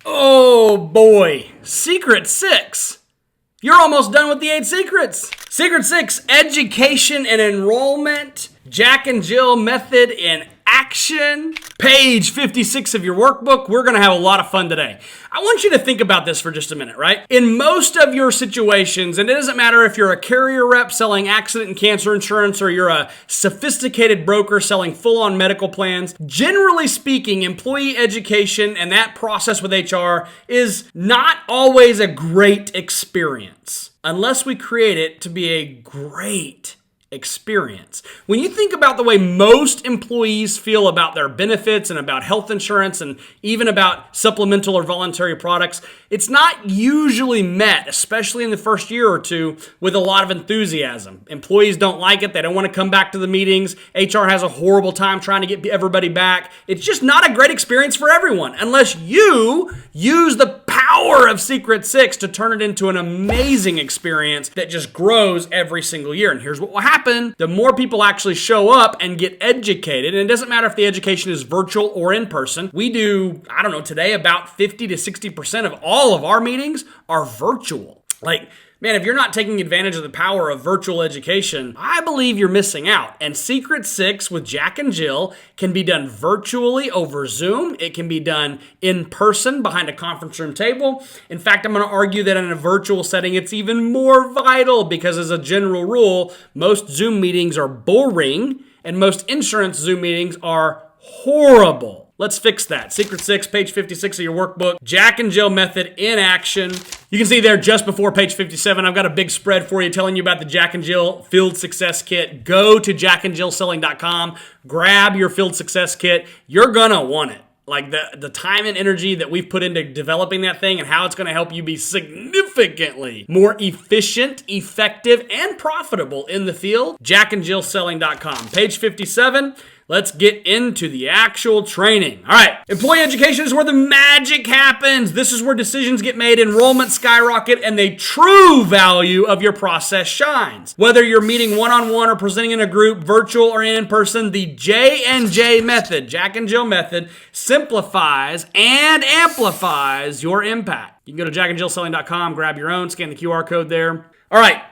Oh boy, Secret 6. You're almost done with the 8 secrets. Secret 6, education and enrollment. Jack and Jill method in action. Page 56 of your workbook. We're gonna have a lot of fun today. I want you to think about this for just a minute, right? In most of your situations, and it doesn't matter if you're a carrier rep selling accident and cancer insurance or you're a sophisticated broker selling full-on medical plans, generally speaking, employee education and that process with HR is not always a great experience unless we create it to be a great experience. When you think about the way most employees feel about their benefits and about health insurance and even about supplemental or voluntary products, it's not usually met, especially in the first year or two, with a lot of enthusiasm. Employees don't like it. They don't want to come back to the meetings. HR has a horrible time trying to get everybody back. It's just not a great experience for everyone unless you use the power of Secret 6 to turn it into an amazing experience that just grows every single year. And here's what will happen. The more people actually show up and get educated, and it doesn't matter if the education is virtual or in person. We do, today about 50 to 60% of all of our meetings are virtual. Man, if you're not taking advantage of the power of virtual education, I believe you're missing out. And Secret 6 with Jack and Jill can be done virtually over Zoom. It can be done in person behind a conference room table. In fact, I'm going to argue that in a virtual setting, it's even more vital because as a general rule, most Zoom meetings are boring and most insurance Zoom meetings are horrible. Let's fix that. Secret 6, page 56 of your workbook. Jack and Jill method in action. You can see there just before page 57, I've got a big spread for you telling you about the Jack and Jill Field Success Kit. Go to jackandjillselling.com, grab your Field Success Kit. You're gonna want it. Like the time and energy that we've put into developing that thing and how it's going to help you be significantly more efficient, effective, and profitable in the field. jackandjillselling.com. Page 57. Let's get into the actual training. All right, employee education is where the magic happens. This is where decisions get made, enrollment skyrocket, and the true value of your process shines. Whether you're meeting one-on-one or presenting in a group, virtual or in person, the J&J method, Jack and Jill method, simplifies and amplifies your impact. You can go to jackandjillselling.com, grab your own, scan the QR code there. All right.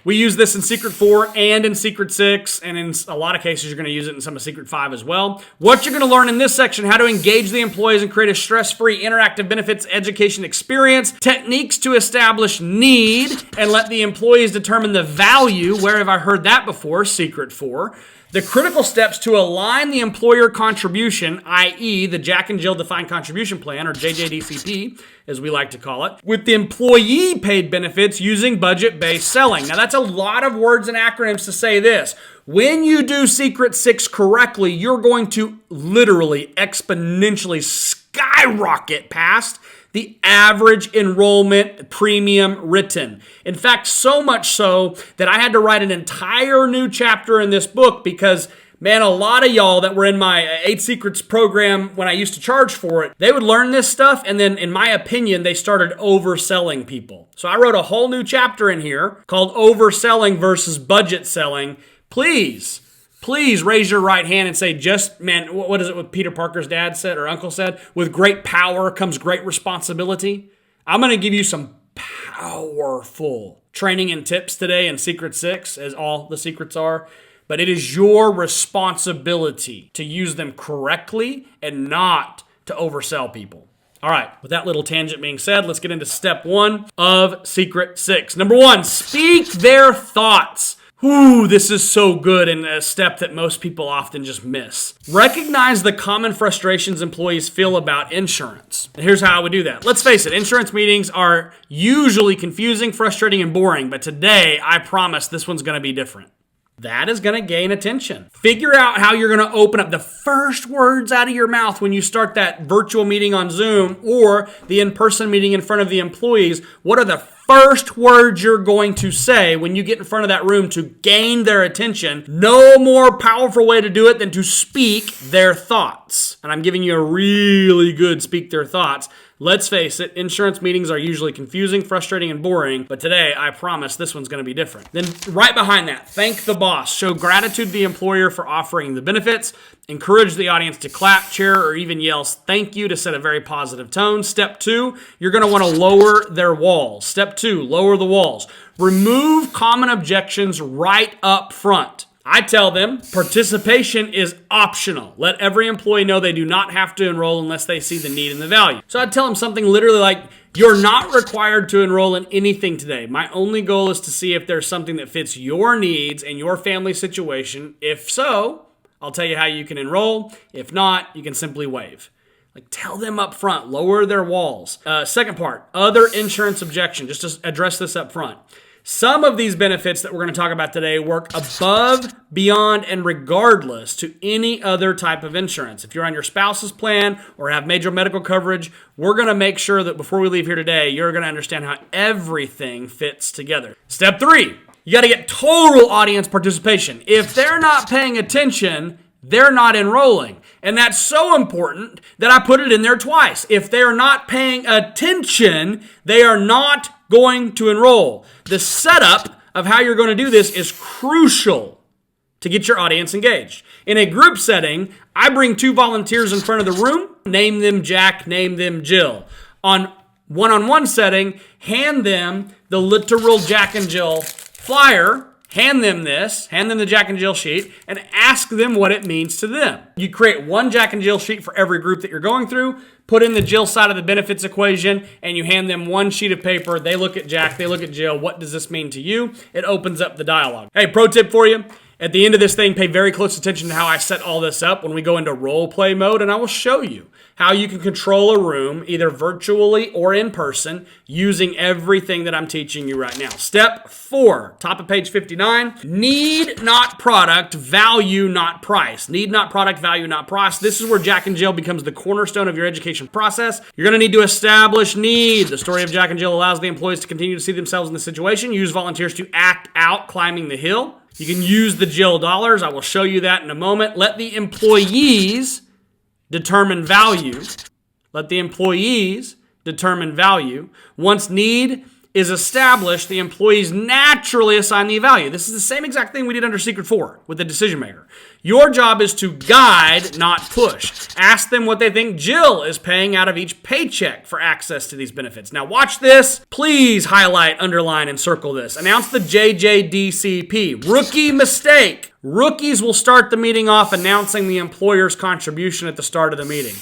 We use this in Secret 4 and in Secret 6, and in a lot of cases, you're going to use it in some of Secret 5 as well. What you're going to learn in this section, how to engage the employees and create a stress-free, interactive benefits education experience, techniques to establish need and let the employees determine the value. Where have I heard that before? Secret 4. The critical steps to align the employer contribution, i.e. the Jack and Jill Defined Contribution Plan, or JJDCP, as we like to call it, with the employee paid benefits using budget-based selling. Now, that's a lot of words and acronyms to say this. When you do Secret 6 correctly, you're going to literally exponentially skyrocket past the average enrollment premium written. In fact, so much so that I had to write an entire new chapter in this book because, man, a lot of y'all that were in my 8 Secrets program when I used to charge for it, they would learn this stuff and then, in my opinion, they started overselling people. So I wrote a whole new chapter in here called Overselling versus Budget Selling. Please raise your right hand and say, what is it what Peter Parker's dad said or uncle said? With great power comes great responsibility. I'm going to give you some powerful training and tips today in Secret 6, as all the secrets are. But it is your responsibility to use them correctly and not to oversell people. All right, with that little tangent being said, let's get into step 1 of Secret 6. Number 1, speak their thoughts. Ooh, this is so good and a step that most people often just miss. Recognize the common frustrations employees feel about insurance. And here's how I would do that. Let's face it, insurance meetings are usually confusing, frustrating, and boring, but today, I promise this one's gonna be different. That is going to gain attention. Figure out how you're going to open up the first words out of your mouth when you start that virtual meeting on Zoom or the in-person meeting in front of the employees. What are the first words you're going to say when you get in front of that room to gain their attention? No more powerful way to do it than to speak their thoughts. And I'm giving you a really good speak their thoughts. Let's face it, insurance meetings are usually confusing, frustrating, and boring, but today, I promise this one's gonna be different. Then right behind that, thank the boss. Show gratitude to the employer for offering the benefits. Encourage the audience to clap, cheer, or even yell thank you to set a very positive tone. Step 2, you're going to want to lower their walls. Step 2, lower the walls. Remove common objections right up front. I tell them participation is optional. Let every employee know they do not have to enroll unless they see the need and the value. So I tell them something literally like, you're not required to enroll in anything today. My only goal is to see if there's something that fits your needs and your family situation. If so, I'll tell you how you can enroll. If not, you can simply waive. Like, tell them up front, lower their walls. Second part, other insurance objection. Just to address this up front. Some of these benefits that we're going to talk about today work above, beyond, and regardless to any other type of insurance. If you're on your spouse's plan or have major medical coverage, we're going to make sure that before we leave here today, you're going to understand how everything fits together. Step 3, you got to get total audience participation. If they're not paying attention, they're not enrolling. And that's so important that I put it in there twice. If they're not paying attention, they are not going to enroll. The setup of how you're going to do this is crucial to get your audience engaged. In a group setting, I bring 2 volunteers in front of the room, name them Jack, name them Jill. On one-on-one setting, hand them the literal Jack and Jill flyer, hand them the Jack and Jill sheet, and ask them what it means to them. You create one Jack and Jill sheet for every group that you're going through, put in the Jill side of the benefits equation, and you hand them one sheet of paper. They look at Jack, they look at Jill. What does this mean to you? It opens up the dialogue. Hey, pro tip for you. At the end of this thing, pay very close attention to how I set all this up when we go into role play mode, and I will show you how you can control a room either virtually or in person using everything that I'm teaching you right now. Step 4, top of page 59, need not product, value not price. Need not product, value not price. This is where Jack and Jill becomes the cornerstone of your education process. You're going to need to establish need. The story of Jack and Jill allows the employees to continue to see themselves in the situation. Use volunteers to act out climbing the hill. You can use the Jill dollars. I will show you that in a moment. Let the employees determine value. Let the employees determine value. Once need is established, the employees naturally assign the value. This is the same exact thing we did under Secret 4 with the decision maker. Your job is to guide, not push. Ask them what they think Jill is paying out of each paycheck for access to these benefits. Now watch this. Please highlight, underline, and circle this. Announce the JJDCP. Rookie mistake. Rookies will start the meeting off announcing the employer's contribution at the start of the meeting.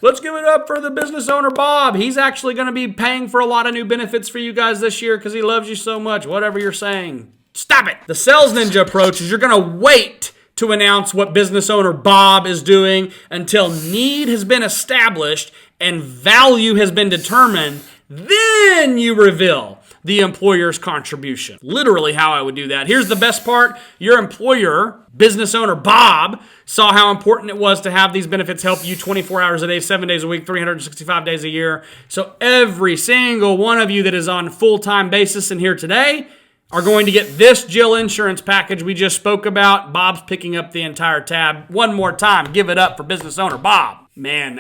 Let's give it up for the business owner, Bob. He's actually going to be paying for a lot of new benefits for you guys this year because he loves you so much. Whatever you're saying, stop it. The sales ninja approach is you're going to wait to announce what business owner Bob is doing until need has been established and value has been determined. Then you reveal the employer's contribution. Literally how I would do that. Here's the best part. Your employer, business owner Bob, saw how important it was to have these benefits help you 24 hours a day, 7 days a week, 365 days a year. So every single one of you that is on full-time basis in here today are going to get this Jill insurance package we just spoke about. Bob's picking up the entire tab. One more time, give it up for business owner Bob. Man,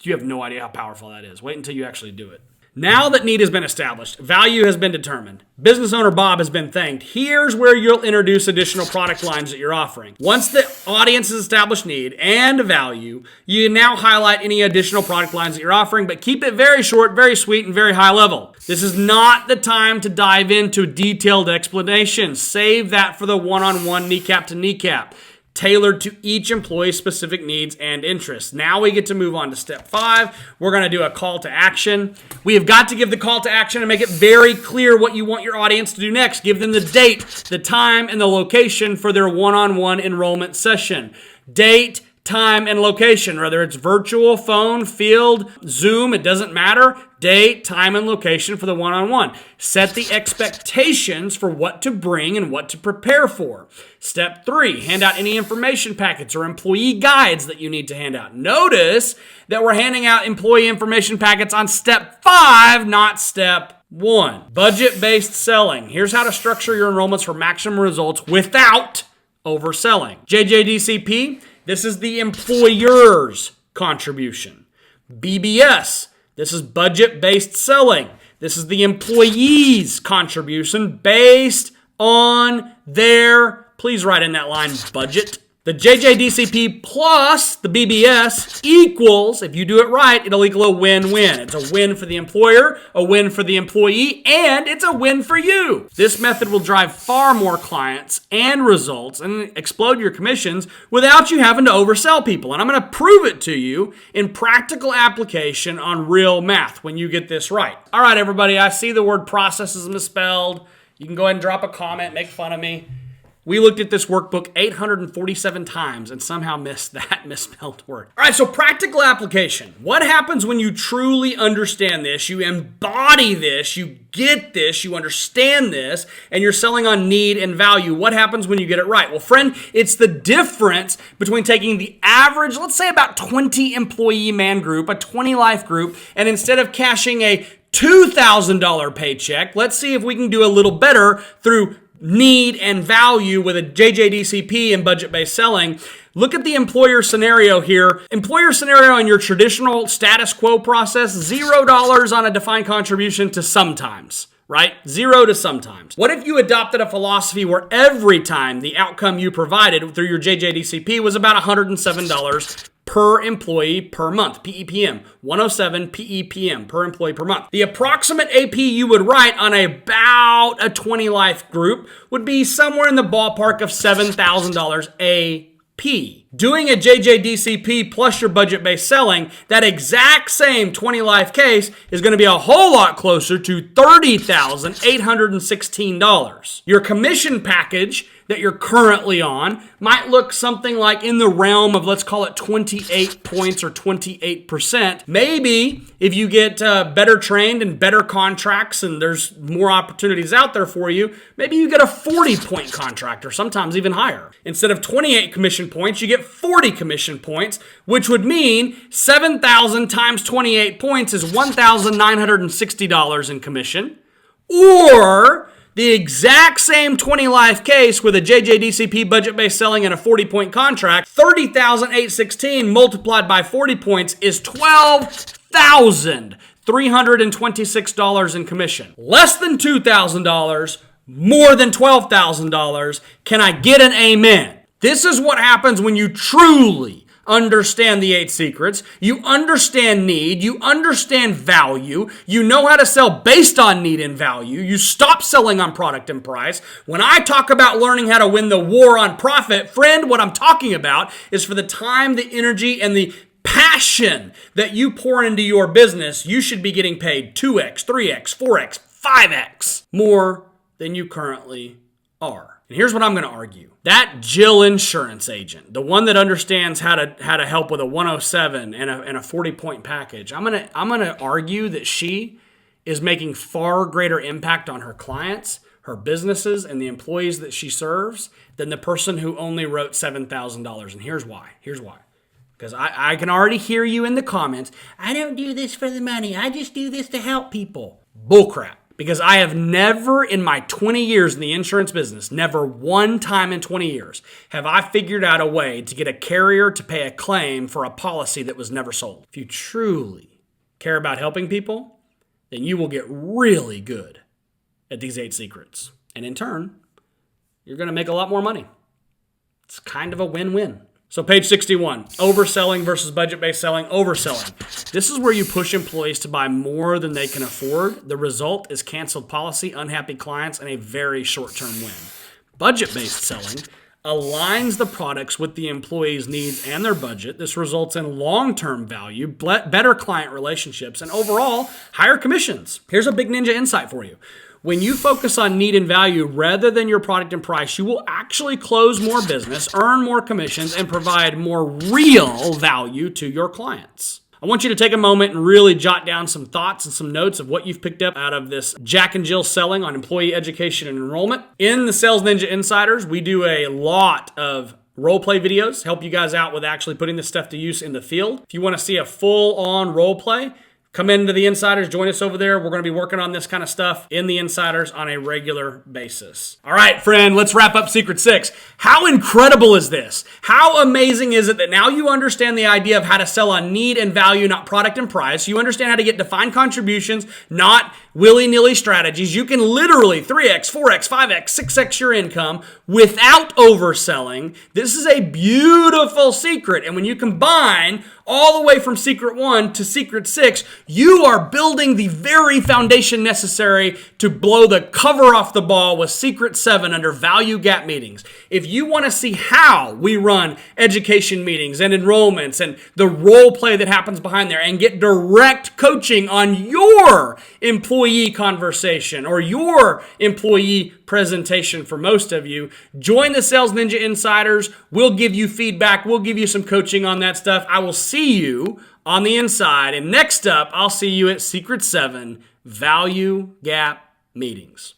you have no idea how powerful that is. Wait until you actually do it. Now that need has been established, value has been determined, business owner Bob has been thanked, here's where you'll introduce additional product lines that you're offering. Once the audience has established need and value, you now highlight any additional product lines that you're offering, but keep it very short, very sweet, and very high level. This is not the time to dive into detailed explanations. Save that for the one-on-one kneecap to kneecap, tailored to each employee's specific needs and interests. Now we get to move on to step 5. We're going to do a call to action. We have got to give the call to action and make it very clear what you want your audience to do next. Give them the date, the time, and the location for their one-on-one enrollment session. Date, time, and location, whether it's virtual, phone, field, Zoom, it doesn't matter. Date, time, and location for the one-on-one. Set the expectations for what to bring and what to prepare for. Step 3, hand out any information packets or employee guides that you need to hand out. Notice that we're handing out employee information packets on step 5, not step 1. Budget-based selling. Here's how to structure your enrollments for maximum results without overselling. JJDCP, this is the employer's contribution. BBS, this is budget-based selling. This is the employee's contribution based on their, please write in that line, budget The JJDCP plus the BBS equals, if you do it right, it'll equal a win-win. It's a win for the employer, a win for the employee, and it's a win for you. This method will drive far more clients and results and explode your commissions without you having to oversell people. And I'm going to prove it to you in practical application on real math when you get this right. All right, everybody, I see the word process is misspelled. You can go ahead and drop a comment, make fun of me. We looked at this workbook 847 times and somehow missed that misspelled word. All right, so practical application. What happens when you truly understand this, you embody this, you get this, you understand this, and you're selling on need and value? What happens when you get it right? Well, friend, it's the difference between taking the average, let's say about 20 employee man group, a 20 life group, and instead of cashing a $2,000 paycheck, let's see if we can do a little better through need and value with a JJDCP and budget-based selling. Look at the employer scenario here. Employer scenario in your traditional status quo process, $0 on a defined contribution to sometimes, right? 0 to sometimes. What if you adopted a philosophy where every time the outcome you provided through your JJDCP was about $107 per employee per month, PEPM, 107 PEPM per employee per month. The approximate AP you would write on about a 20 life group would be somewhere in the ballpark of $7,000 AP. Doing a JJDCP plus your budget-based selling, that exact same 20 life case is going to be a whole lot closer to $30,816. Your commission package that you're currently on might look something like in the realm of, let's call it 28 points or 28%. Maybe if you get better trained and better contracts and there's more opportunities out there for you, maybe you get a 40-point contract or sometimes even higher. Instead of 28 commission points, you get 40 commission points, which would mean 7,000 times 28 points is $1,960 in commission. Or the exact same 20 life case with a JJDCP budget-based selling and a 40-point contract, $30,816 multiplied by 40 points is $12,326 in commission. Less than $2,000, more than $12,000. Can I get an amen? This is what happens when you truly understand the 8 secrets. You understand need. You understand value. You know how to sell based on need and value. You stop selling on product and price. When I talk about learning how to win the war on profit, friend, what I'm talking about is for the time, the energy, and the passion that you pour into your business, you should be getting paid 2x, 3x, 4x, 5x more than you currently are. And here's what I'm going to argue. That Jill insurance agent, the one that understands how to help with a 107 and a 40-point package, I'm going to argue that she is making far greater impact on her clients, her businesses, and the employees that she serves than the person who only wrote $7,000. And here's why. Because I can already hear you in the comments. I don't do this for the money. I just do this to help people. Bullcrap. Because I have never in my 20 years in the insurance business, never one time in 20 years, have I figured out a way to get a carrier to pay a claim for a policy that was never sold. If you truly care about helping people, then you will get really good at these 8 secrets. And in turn, you're going to make a lot more money. It's kind of a win-win. So page 61, overselling versus budget-based selling, overselling. This is where you push employees to buy more than they can afford. The result is canceled policy, unhappy clients, and a very short-term win. Budget-based selling aligns the products with the employee's needs and their budget. This results in long-term value, better client relationships, and overall higher commissions. Here's a big ninja insight for you. When you focus on need and value rather than your product and price, you will actually close more business, earn more commissions, and provide more real value to your clients. I want you to take a moment and really jot down some thoughts and some notes of what you've picked up out of this Jack and Jill selling on employee education and enrollment. In the Sales Ninja Insiders, we do a lot of role play videos, help you guys out with actually putting this stuff to use in the field. If you want to see a full-on role play, Come into the Insiders, join us over there. We're going to be working on this kind of stuff in the Insiders on a regular basis. All right, friend, let's wrap up Secret 6. How incredible is this? How amazing is it that now you understand the idea of how to sell on need and value, not product and price. You understand how to get defined contributions, not willy-nilly strategies. You can literally 3x, 4x, 5x, 6x your income without overselling. This is a beautiful secret. And when you combine all the way from Secret 1 to Secret 6, you are building the very foundation necessary to blow the cover off the ball with Secret 7 under value gap meetings. If you want to see how we run education meetings and enrollments and the role play that happens behind there and get direct coaching on your employee conversation or your employee presentation for most of you, join the Sales Ninja Insiders. We'll give you feedback. We'll give you some coaching on that stuff. I will see you on the inside. And next up, I'll see you at Secret 7 Value Gap Meetings.